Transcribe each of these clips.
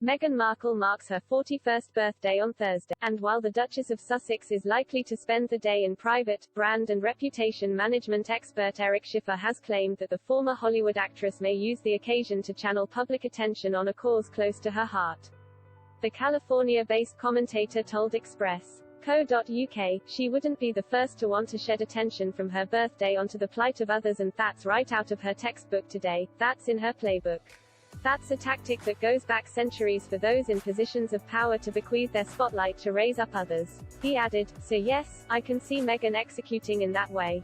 Meghan Markle marks her 41st birthday on Thursday, and while the Duchess of Sussex is likely to spend the day in private, brand and reputation management expert Eric Schiffer has claimed that the former Hollywood actress may use the occasion to channel public attention on a cause close to her heart. The California-based commentator told Express.co.uk, she wouldn't be the first to want to shed attention from her birthday onto the plight of others, and that's right out of her textbook today, that's in her playbook. That's a tactic that goes back centuries for those in positions of power to bequeath their spotlight to raise up others. He added, so yes, I can see Meghan executing in that way.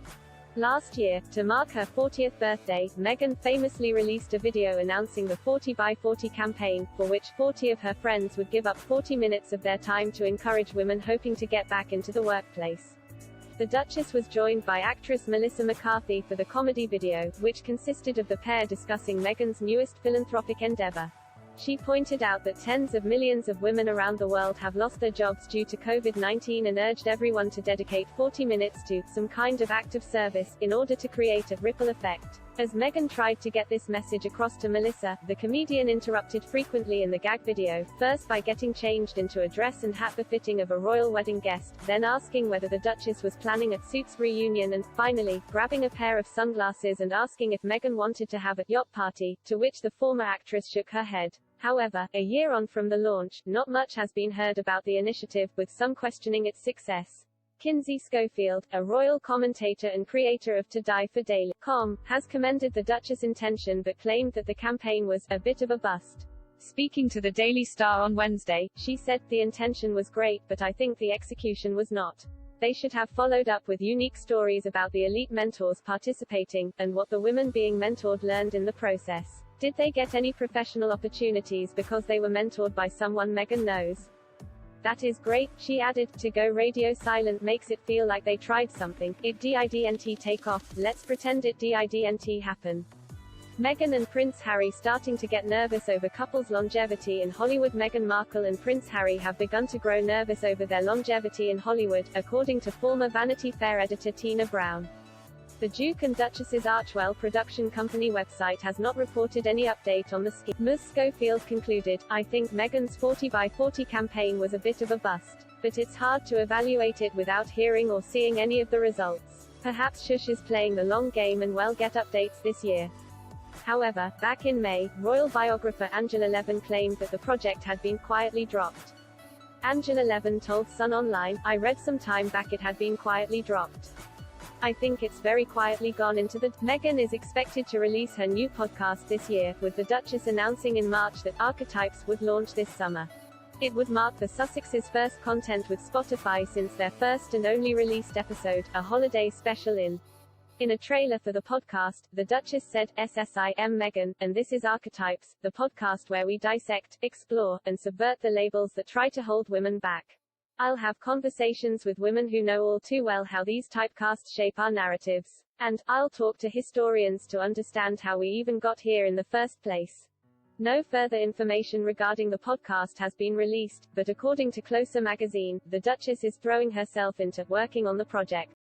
Last year, to mark her 40th birthday, Meghan famously released a video announcing the 40 by 40 campaign, for which 40 of her friends would give up 40 minutes of their time to encourage women hoping to get back into the workplace. The Duchess was joined by actress Melissa McCarthy for the comedy video, which consisted of the pair discussing Meghan's newest philanthropic endeavor. She pointed out that tens of millions of women around the world have lost their jobs due to COVID-19 and urged everyone to dedicate 40 minutes to some kind of act of service, in order to create a ripple effect. As Meghan tried to get this message across to Melissa, the comedian interrupted frequently in the gag video, first by getting changed into a dress and hat befitting of a royal wedding guest, then asking whether the Duchess was planning a Suits reunion, and, finally, grabbing a pair of sunglasses and asking if Meghan wanted to have a yacht party, to which the former actress shook her head. However, a year on from the launch, not much has been heard about the initiative, with some questioning its success. Kinsey Schofield, a royal commentator and creator of To Die For Daily.com, has commended the Duchess' intention but claimed that the campaign was a bit of a bust. Speaking to the Daily Star on Wednesday, she said, the intention was great, but I think the execution was not. They should have followed up with unique stories about the elite mentors participating, and what the women being mentored learned in the process. Did they get any professional opportunities because they were mentored by someone Meghan knows? That is great, she added. To go radio silent makes it feel like they tried something. It didn't take off, let's pretend it didn't happen. Meghan and Prince Harry starting to get nervous over couples' longevity in Hollywood. Meghan Markle and Prince Harry have begun to grow nervous over their longevity in Hollywood, according to former Vanity Fair editor Tina Brown. The Duke and Duchess's Archwell production company website has not reported any update on the scheme. Ms. Schofield concluded, I think Meghan's 40 by 40 campaign was a bit of a bust. But it's hard to evaluate it without hearing or seeing any of the results. Perhaps Shush is playing the long game and we'll get updates this year. However, back in May, royal biographer Angela Levin claimed that the project had been quietly dropped. Angela Levin told Sun Online, I read some time back it had been quietly dropped. I think it's very quietly gone into the. Meghan is expected to release her new podcast this year, with the Duchess announcing in March that Archetypes would launch this summer. It would mark the Sussexes' first content with Spotify since their first and only released episode, a holiday special in a trailer for the podcast, the Duchess said, SSIM Meghan, and this is Archetypes, the podcast where we dissect, explore, and subvert the labels that try to hold women back. I'll have conversations with women who know all too well how these typecasts shape our narratives. And, I'll talk to historians to understand how we even got here in the first place. No further information regarding the podcast has been released, but according to Closer magazine, the Duchess is throwing herself into working on the project.